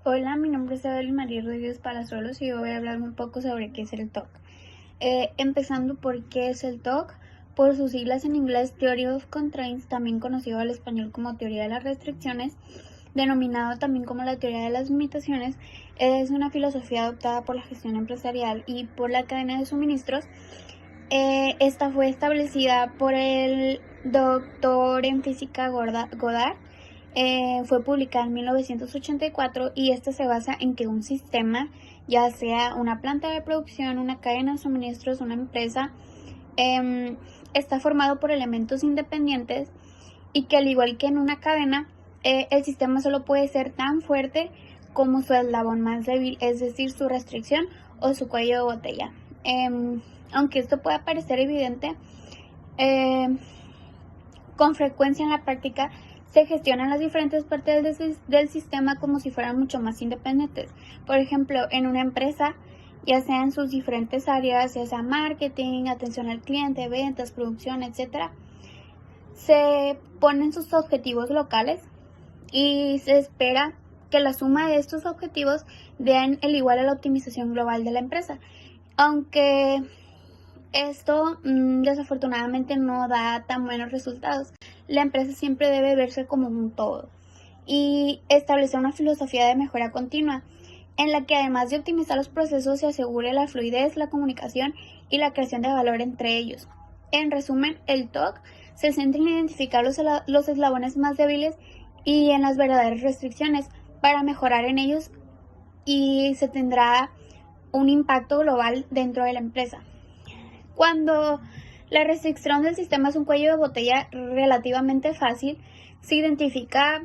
Hola, mi nombre es Evelyn María Rodríguez Palazuelos y yo voy a hablar un poco sobre qué es el TOC. Empezando por qué es el TOC, por sus siglas en inglés Theory of Constraints, también conocido al español como teoría de las restricciones, denominado también como la teoría de las limitaciones, es una filosofía adoptada por la gestión empresarial y por la cadena de suministros. Esta fue establecida por el doctor en física Goddard. Fue publicada en 1984 y esta se basa en que un sistema, ya sea una planta de producción, una cadena de suministros, una empresa, está formado por elementos independientes y que al igual que en una cadena, el sistema solo puede ser tan fuerte como su eslabón más débil, es decir, su restricción o su cuello de botella. Aunque esto pueda parecer evidente, con frecuencia en la práctica se gestionan las diferentes partes del sistema como si fueran mucho más independientes. Por ejemplo, en una empresa, ya sea en sus diferentes áreas, ya sea marketing, atención al cliente, ventas, producción, etc., se ponen sus objetivos locales y se espera que la suma de estos objetivos den el igual a la optimización global de la empresa. Aunque esto desafortunadamente no da tan buenos resultados. La empresa siempre debe verse como un todo y establecer una filosofía de mejora continua en la que además de optimizar los procesos se asegure la fluidez, la comunicación y la creación de valor entre ellos. En resumen, el TOC se centra en identificar los eslabones más débiles y en las verdaderas restricciones para mejorar en ellos, y se tendrá un impacto global dentro de la empresa. Cuando la restricción del sistema es un cuello de botella relativamente fácil, se identifica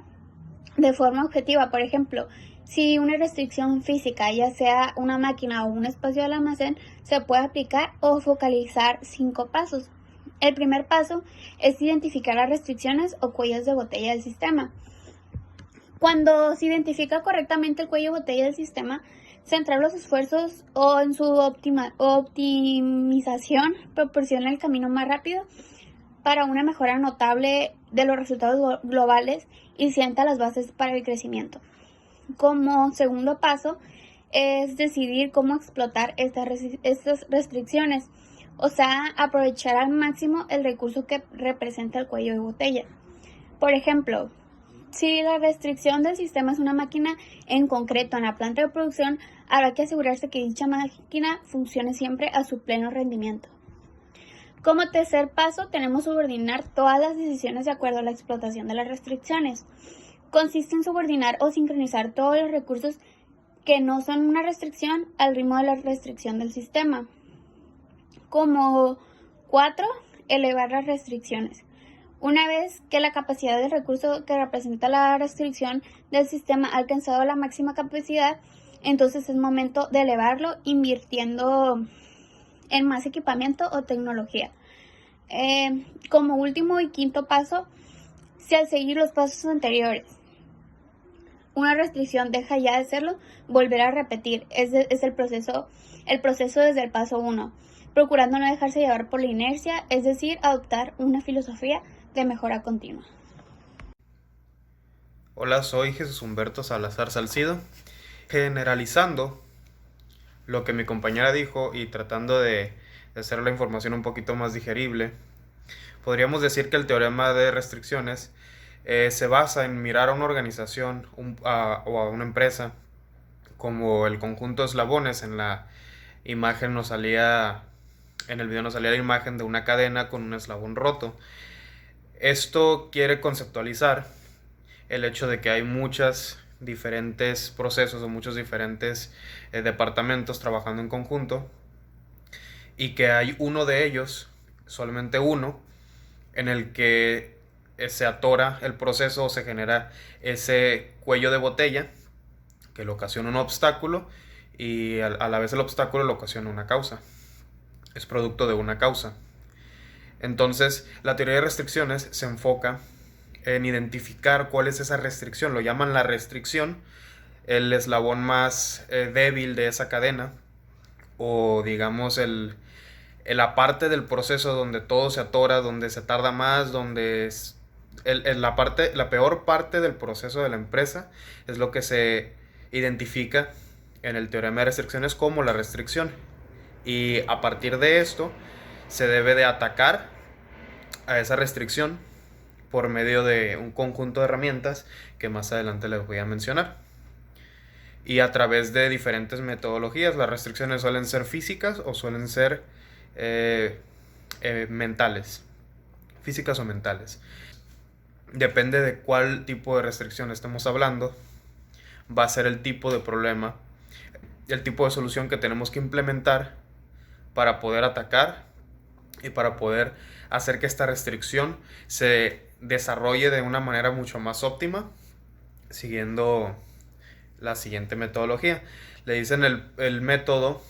de forma objetiva. Por ejemplo, si una restricción física, ya sea una máquina o un espacio del almacén, se puede aplicar o focalizar 5 pasos. El primer paso es identificar las restricciones o cuellos de botella del sistema. Cuando se identifica correctamente el cuello de botella del sistema, centrar los esfuerzos o en su optimización proporciona el camino más rápido para una mejora notable de los resultados globales y sienta las bases para el crecimiento. Como segundo paso es decidir cómo explotar estas restricciones, o sea, aprovechar al máximo el recurso que representa el cuello de botella. Por ejemplo, si la restricción del sistema es una máquina en concreto en la planta de producción, habrá que asegurarse que dicha máquina funcione siempre a su pleno rendimiento. Como tercer paso, tenemos subordinar todas las decisiones de acuerdo a la explotación de las restricciones. Consiste en subordinar o sincronizar todos los recursos que no son una restricción al ritmo de la restricción del sistema. Como 4, elevar las restricciones. Una vez que la capacidad del recurso que representa la restricción del sistema ha alcanzado la máxima capacidad, entonces es momento de elevarlo invirtiendo en más equipamiento o tecnología. Como último y quinto paso, si al seguir los pasos anteriores una restricción deja ya de serlo, volver a repetir. Es el proceso desde el paso 1, procurando no dejarse llevar por la inercia, es decir, adoptar una filosofía de mejora continua. Hola, soy Jesús Humberto Salazar Salcido. Generalizando lo que mi compañera dijo y tratando de hacer la información un poquito más digerible, podríamos decir que el teorema de restricciones se basa en mirar a una organización o a una empresa como el conjunto de eslabones. En la imagen nos salía, en el video nos salía la imagen de una cadena con un eslabón roto. Esto quiere conceptualizar el hecho de que hay muchos diferentes procesos o muchos diferentes departamentos trabajando en conjunto y que hay uno de ellos, solamente uno, en el que se atora el proceso o se genera ese cuello de botella que le ocasiona un obstáculo y a la vez el obstáculo le ocasiona una causa. Es producto de una causa. Entonces, la teoría de restricciones se enfoca en identificar cuál es esa restricción. Lo llaman la restricción, el eslabón más débil de esa cadena, o digamos la parte del proceso donde todo se atora, donde se tarda más, donde la peor parte del proceso de la empresa es lo que se identifica en el teorema de restricciones como la restricción. Y a partir de esto se debe de atacar a esa restricción por medio de un conjunto de herramientas que más adelante les voy a mencionar. Y a través de diferentes metodologías. Las restricciones suelen ser físicas o suelen ser mentales. Físicas o mentales. Depende de cuál tipo de restricción estemos hablando, va a ser el tipo de problema, el tipo de solución que tenemos que implementar para poder atacar y para poder hacer que esta restricción se desarrolle de una manera mucho más óptima, siguiendo la siguiente metodología. Le dicen el método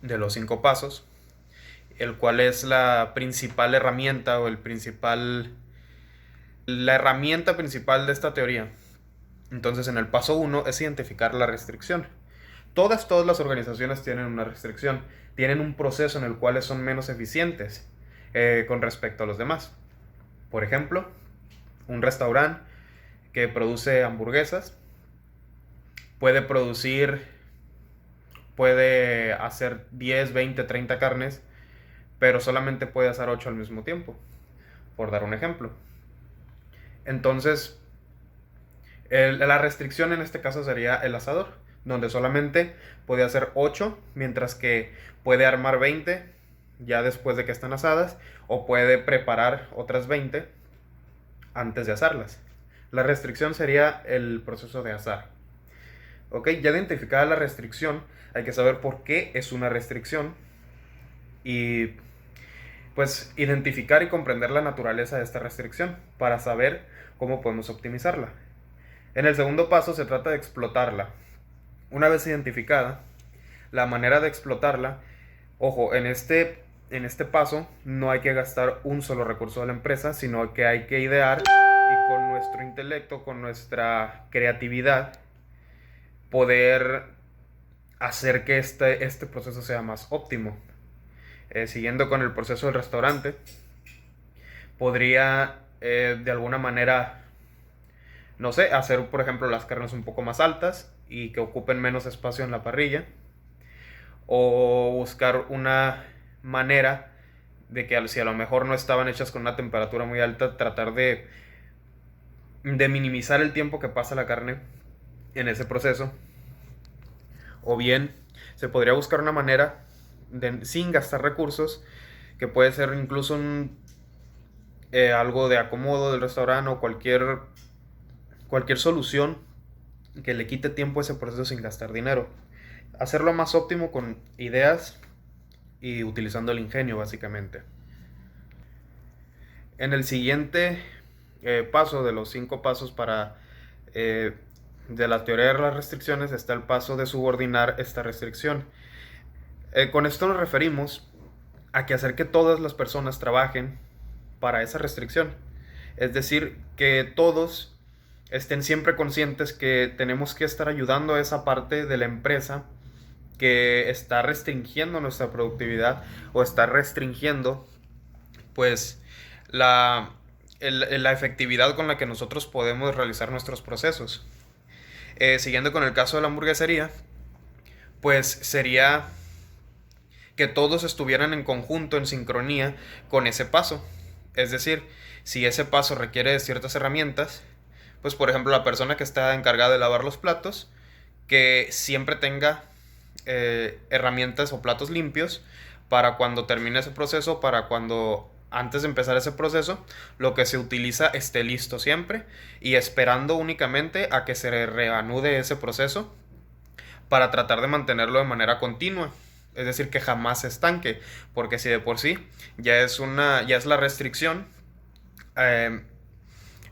de los 5 pasos, el cual es la principal herramienta o la herramienta principal de esta teoría. Entonces, en el paso 1 es identificar la restricción. Todas las organizaciones tienen una restricción, tienen un proceso en el cual son menos eficientes con respecto a los demás. Por ejemplo, un restaurante que produce hamburguesas puede hacer 10, 20, 30 carnes, pero solamente puede hacer 8 al mismo tiempo, por dar un ejemplo. Entonces, la restricción en este caso sería el asador, donde solamente puede hacer 8, mientras que puede armar 20 ya después de que están asadas, o puede preparar otras 20 antes de asarlas. La restricción sería el proceso de asar. Ok, ya identificada la restricción, hay que saber por qué es una restricción y pues identificar y comprender la naturaleza de esta restricción para saber cómo podemos optimizarla. En el segundo paso se trata de explotarla. Una vez identificada, la manera de explotarla, ojo, en este paso no hay que gastar un solo recurso de la empresa, sino que hay que idear y con nuestro intelecto, con nuestra creatividad, poder hacer que este proceso sea más óptimo. Siguiendo con el proceso del restaurante, podría de alguna manera, no sé, hacer por ejemplo las carnes un poco más altas y que ocupen menos espacio en la parrilla, o buscar una manera de que si a lo mejor no estaban hechas con una temperatura muy alta, tratar de minimizar el tiempo que pasa la carne en ese proceso. O bien se podría buscar una manera sin gastar recursos, que puede ser incluso algo de acomodo del restaurante o cualquier solución que le quite tiempo a ese proceso sin gastar dinero. Hacerlo más óptimo con ideas y utilizando el ingenio, básicamente. En el siguiente paso de los 5 pasos de la teoría de las restricciones está el paso de subordinar esta restricción. Con esto nos referimos a que hacer que todas las personas trabajen para esa restricción. Es decir, que todos estén siempre conscientes que tenemos que estar ayudando a esa parte de la empresa que está restringiendo nuestra productividad o está restringiendo pues la efectividad con la que nosotros podemos realizar nuestros procesos. Siguiendo con el caso de la hamburguesería, pues sería que todos estuvieran en conjunto, en sincronía con ese paso. Es decir, si ese paso requiere de ciertas herramientas, pues por ejemplo la persona que está encargada de lavar los platos, que siempre tenga herramientas o platos limpios para cuando termine ese proceso, para cuando antes de empezar ese proceso, lo que se utiliza esté listo siempre y esperando únicamente a que se reanude ese proceso para tratar de mantenerlo de manera continua. Es decir, que jamás se estanque, porque si de por sí ya es la restricción,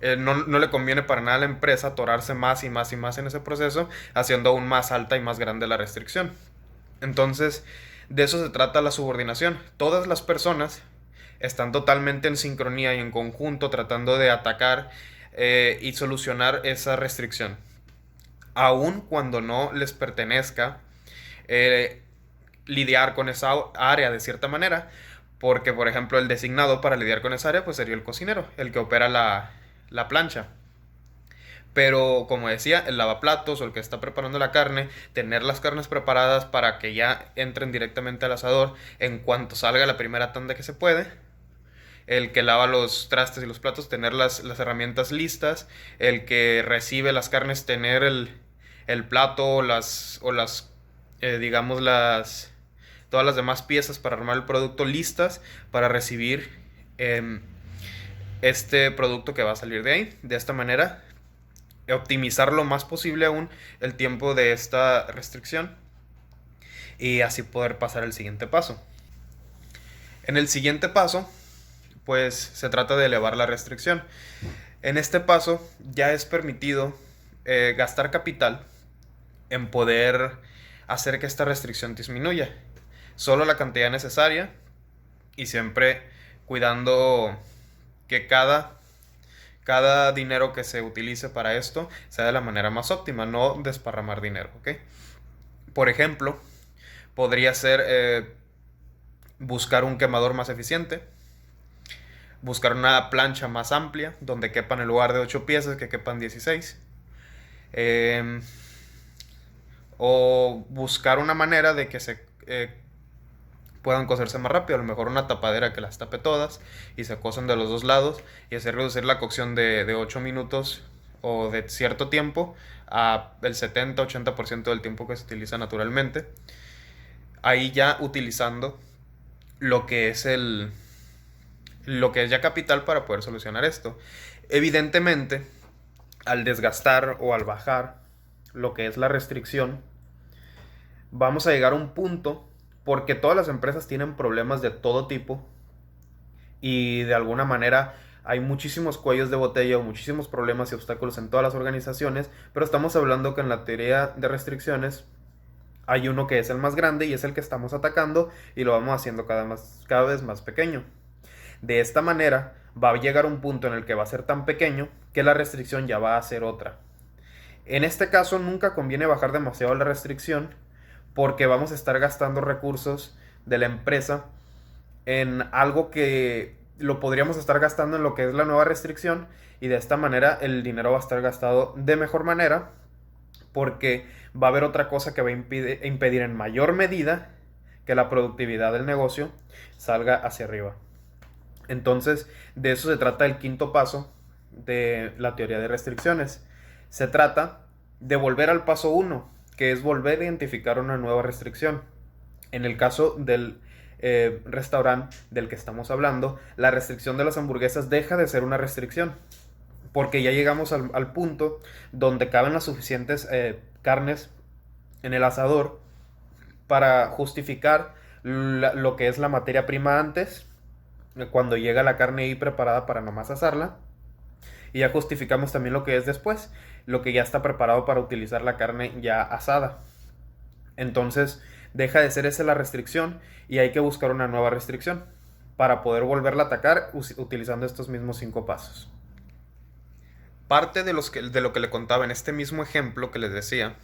no le conviene para nada a la empresa atorarse más y más y más en ese proceso, haciendo aún más alta y más grande la restricción. Entonces, de eso se trata la subordinación. Todas las personas están totalmente en sincronía y en conjunto tratando de atacar y solucionar esa restricción, aun cuando no les pertenezca lidiar con esa área de cierta manera, porque por ejemplo el designado para lidiar con esa área pues sería el cocinero, el que opera la plancha. Pero como decía, el lavaplatos o el que está preparando la carne, tener las carnes preparadas para que ya entren directamente al asador en cuanto salga la primera tanda que se puede. El que lava los trastes y los platos, tener las herramientas listas. El que recibe las carnes, tener el plato digamos, todas las demás piezas para armar el producto listas para recibir este producto que va a salir de ahí. De esta manera, optimizar lo más posible aún el tiempo de esta restricción y así poder pasar al siguiente paso. En el siguiente paso, pues se trata de elevar la restricción. En este paso ya es permitido gastar capital en poder hacer que esta restricción disminuya. Solo la cantidad necesaria y siempre cuidando que cada dinero que se utilice para esto sea de la manera más óptima, no desparramar dinero, ¿ok? Por ejemplo, podría ser buscar un quemador más eficiente, buscar una plancha más amplia, donde quepan en lugar de 8 piezas, que quepan 16. O buscar una manera de que se puedan cocerse más rápido, a lo mejor una tapadera que las tape todas y se cosen de los dos lados y hacer reducir la cocción de 8 minutos o de cierto tiempo a el 70-80% del tiempo que se utiliza naturalmente. Ahí ya utilizando lo que es ya capital para poder solucionar esto. Evidentemente, al desgastar o al bajar lo que es la restricción, vamos a llegar a un punto, porque todas las empresas tienen problemas de todo tipo y de alguna manera hay muchísimos cuellos de botella o muchísimos problemas y obstáculos en todas las organizaciones, pero estamos hablando que en la teoría de restricciones hay uno que es el más grande y es el que estamos atacando y lo vamos haciendo cada vez más pequeño. De esta manera va a llegar un punto en el que va a ser tan pequeño que la restricción ya va a ser otra. En este caso nunca conviene bajar demasiado la restricción, porque vamos a estar gastando recursos de la empresa en algo que lo podríamos estar gastando en lo que es la nueva restricción, y de esta manera el dinero va a estar gastado de mejor manera, porque va a haber otra cosa que va a impedir en mayor medida que la productividad del negocio salga hacia arriba. Entonces, de eso se trata el quinto paso de la teoría de restricciones. Se trata de volver al paso 1, que es volver a identificar una nueva restricción. En el caso del restaurante del que estamos hablando, la restricción de las hamburguesas deja de ser una restricción, porque ya llegamos al punto donde caben las suficientes carnes en el asador para justificar lo que es la materia prima antes, cuando llega la carne ahí preparada para nomás asarla. Y ya justificamos también lo que es después, lo que ya está preparado para utilizar la carne ya asada. Entonces deja de ser esa la restricción y hay que buscar una nueva restricción para poder volverla a atacar utilizando estos mismos 5 pasos. Parte de lo que le contaba en este mismo ejemplo que les decía,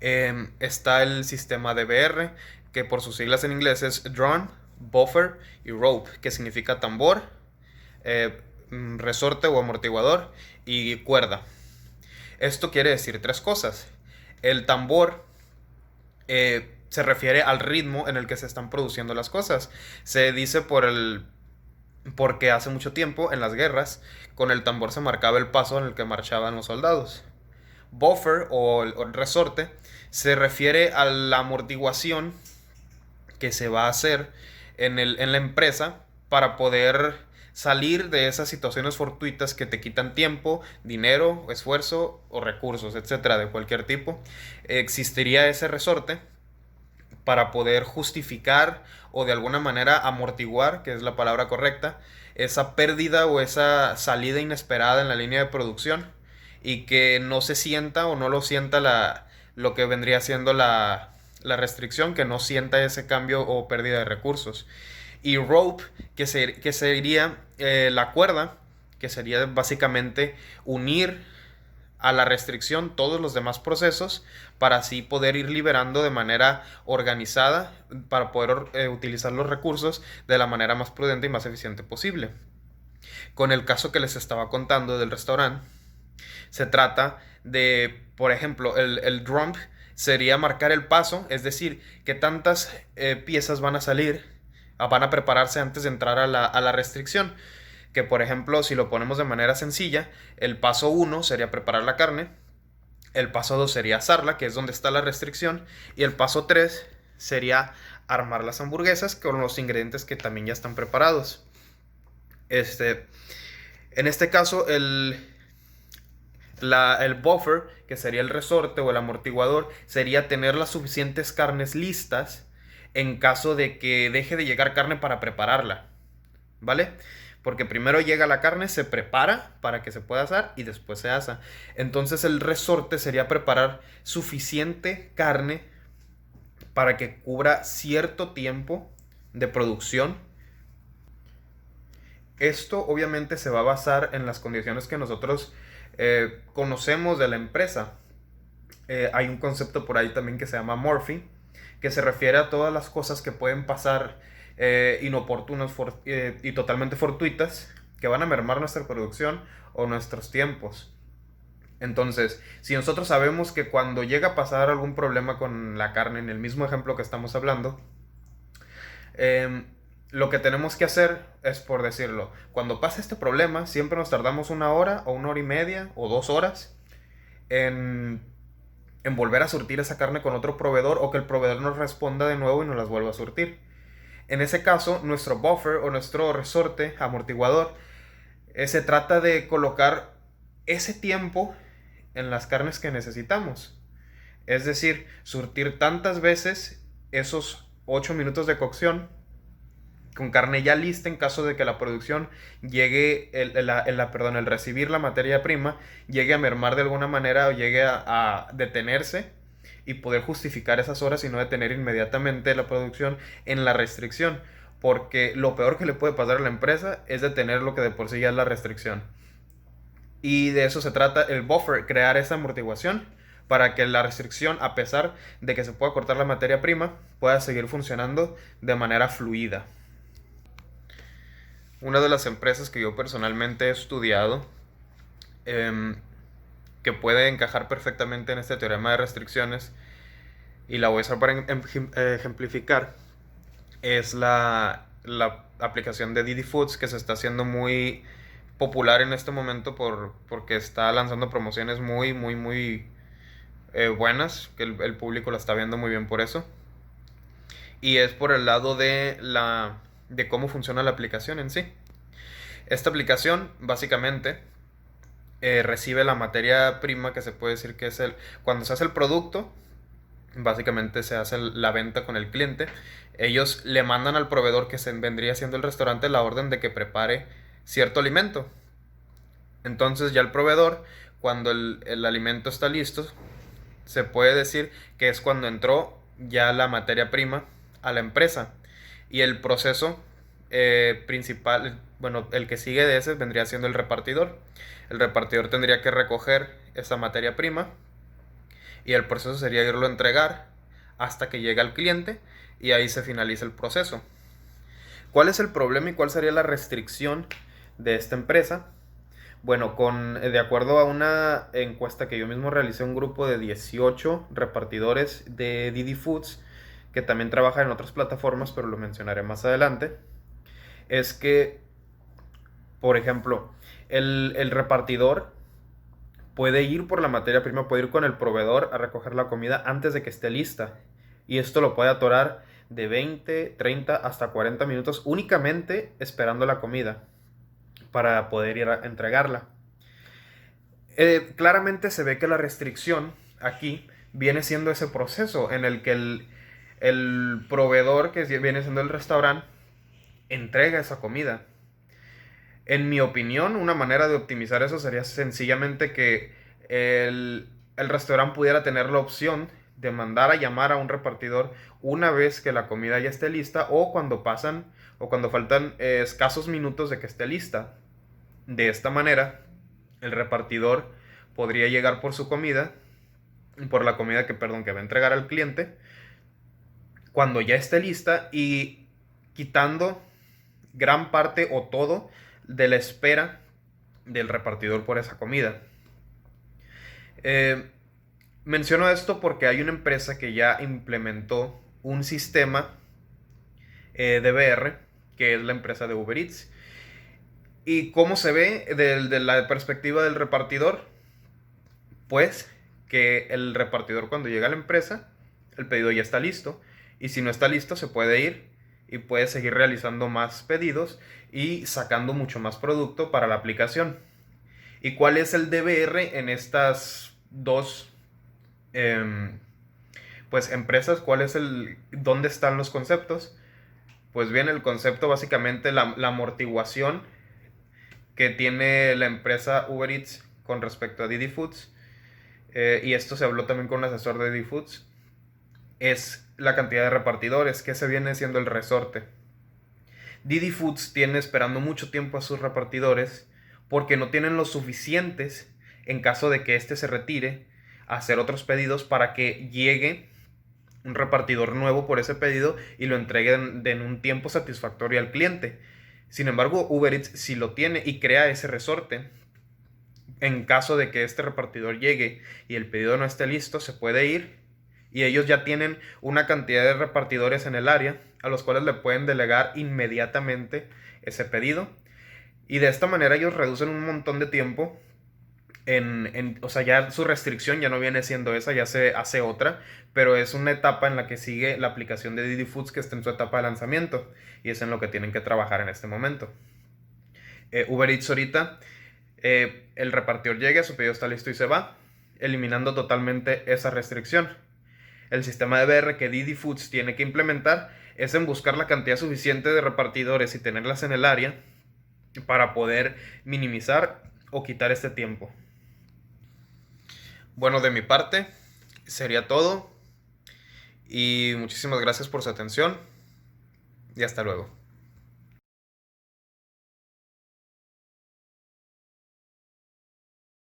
está el sistema DBR, que por sus siglas en inglés es Drum, Buffer y Rope, que significa tambor, resorte o amortiguador y cuerda. Esto quiere decir 3 cosas. El tambor se refiere al ritmo en el que se están produciendo las cosas. Se dice porque hace mucho tiempo en las guerras con el tambor se marcaba el paso en el que marchaban los soldados. Buffer o el resorte se refiere a la amortiguación que se va a hacer en la empresa para poder salir de esas situaciones fortuitas que te quitan tiempo, dinero, esfuerzo o recursos, etcétera, de cualquier tipo. Existiría ese resorte para poder justificar o de alguna manera amortiguar, que es la palabra correcta, esa pérdida o esa salida inesperada en la línea de producción y que no se sienta o no lo sienta lo que vendría siendo la restricción, que no sienta ese cambio o pérdida de recursos. Y rope, que sería la cuerda, que sería básicamente unir a la restricción todos los demás procesos para así poder ir liberando de manera organizada para poder utilizar los recursos de la manera más prudente y más eficiente posible. Con el caso que les estaba contando del restaurante, Se trata de, por ejemplo, el dump sería marcar el paso, es decir, que tantas piezas van a salir, van a prepararse antes de entrar a la restricción. Que por ejemplo, si lo ponemos de manera sencilla, el paso 1 sería preparar la carne, el paso 2 sería asarla, que es donde está la restricción, y el paso 3 sería armar las hamburguesas con los ingredientes que también ya están preparados. En este caso, el buffer, que sería el resorte o el amortiguador, sería tener las suficientes carnes listas en caso de que deje de llegar carne para prepararla, ¿vale? Porque primero llega la carne, se prepara para que se pueda asar y después se asa. Entonces el resorte sería preparar suficiente carne para que cubra cierto tiempo de producción. Esto obviamente se va a basar en las condiciones que nosotros conocemos de la empresa. Hay un concepto por ahí también que se llama Murphy, que se refiere a todas las cosas que pueden pasar inoportunas y totalmente fortuitas, que van a mermar nuestra producción o nuestros tiempos. Entonces, si nosotros sabemos que cuando llega a pasar algún problema con la carne, en el mismo ejemplo que estamos hablando, lo que tenemos que hacer es, por decirlo, cuando pasa este problema, siempre nos tardamos 1 hora o 1 hora y media o 2 horas en volver a surtir esa carne con otro proveedor, o que el proveedor nos responda de nuevo y nos las vuelva a surtir. En ese caso, nuestro buffer o nuestro resorte amortiguador se trata de colocar ese tiempo en las carnes que necesitamos. Es decir, surtir tantas veces esos 8 minutos de cocción con carne ya lista en caso de que la producción llegue, el recibir la materia prima llegue a mermar de alguna manera o llegue a detenerse, y poder justificar esas horas y no detener inmediatamente la producción en la restricción. Porque lo peor que le puede pasar a la empresa es detener lo que de por sí ya es la restricción. Y de eso se trata el buffer, crear esa amortiguación para que la restricción, a pesar de que se pueda cortar la materia prima, pueda seguir funcionando de manera fluida. Una de las empresas que yo personalmente he estudiado, que puede encajar perfectamente en este teorema de restricciones, y la voy a usar para ejemplificar, es la aplicación de Didi Foods, que se está haciendo muy popular en este momento porque está lanzando promociones muy buenas, que el público la está viendo muy bien por eso. Y es por el lado de cómo funciona la aplicación en sí. Esta aplicación básicamente recibe la materia prima, que se puede decir que es cuando se hace el producto, básicamente se hace la venta con el cliente. Ellos le mandan al proveedor, que se vendría siendo el restaurante, la orden de que prepare cierto alimento. Entonces ya el proveedor, cuando el alimento está listo, se puede decir que es cuando entró ya la materia prima a la empresa. Y el proceso principal, bueno, el que sigue de ese vendría siendo el repartidor. El repartidor tendría que recoger esa materia prima, y el proceso sería irlo a entregar hasta que llegue al cliente, y ahí se finaliza el proceso. ¿Cuál es el problema y cuál sería la restricción de esta empresa? Bueno, de acuerdo a una encuesta que yo mismo realicé, un grupo de 18 repartidores de Didi Foods, que también trabaja en otras plataformas, pero lo mencionaré más adelante, es que, por ejemplo, el repartidor puede ir por la materia prima, puede ir con el proveedor a recoger la comida antes de que esté lista. Y esto lo puede atorar de 20, 30 hasta 40 minutos únicamente esperando la comida para poder ir a entregarla. Claramente se ve que la restricción aquí viene siendo ese proceso en el que el proveedor, que viene siendo el restaurante, entrega esa comida. En mi opinión, una manera de optimizar eso sería sencillamente que el restaurante pudiera tener la opción de mandar a llamar a un repartidor una vez que la comida ya esté lista, o cuando faltan escasos minutos de que esté lista. De esta manera, el repartidor podría llegar por la comida que va a entregar al cliente cuando ya esté lista, y quitando gran parte o todo de la espera del repartidor por esa comida. Menciono esto porque hay una empresa que ya implementó un sistema DVR, que es la empresa de Uber Eats. ¿Y cómo se ve de la perspectiva del repartidor? Pues que el repartidor, cuando llega a la empresa, el pedido ya está listo, y si no está listo se puede ir y puede seguir realizando más pedidos y sacando mucho más producto para la aplicación. ¿Y cuál es el DVR en estas dos pues empresas? ¿Dónde están los conceptos? Pues bien, el concepto básicamente la amortiguación que tiene la empresa Uber Eats con respecto a Didi Foods, y esto se habló también con un asesor de Didi Foods, es la cantidad de repartidores, que se viene siendo el resorte. Didi Foods tiene esperando mucho tiempo a sus repartidores porque no tienen los suficientes en caso de que éste se retire a hacer otros pedidos para que llegue un repartidor nuevo por ese pedido y lo entreguen en un tiempo satisfactorio al cliente. Sin embargo, Uber Eats sí lo tiene y crea ese resorte. En caso de que este repartidor llegue y el pedido no esté listo, se puede ir, y ellos ya tienen una cantidad de repartidores en el área a los cuales le pueden delegar inmediatamente ese pedido, y de esta manera ellos reducen un montón de tiempo. O sea, ya su restricción ya no viene siendo esa, ya se hace otra, pero es una etapa en la que sigue la aplicación de Didi Foods, que está en su etapa de lanzamiento, y es en lo que tienen que trabajar en este momento. Uber Eats ahorita, el repartidor llega, su pedido está listo y se va, eliminando totalmente esa restricción. El sistema de BR que Didi Foods tiene que implementar es en buscar la cantidad suficiente de repartidores y tenerlas en el área para poder minimizar o quitar este tiempo. Bueno, de mi parte sería todo, y muchísimas gracias por su atención y hasta luego.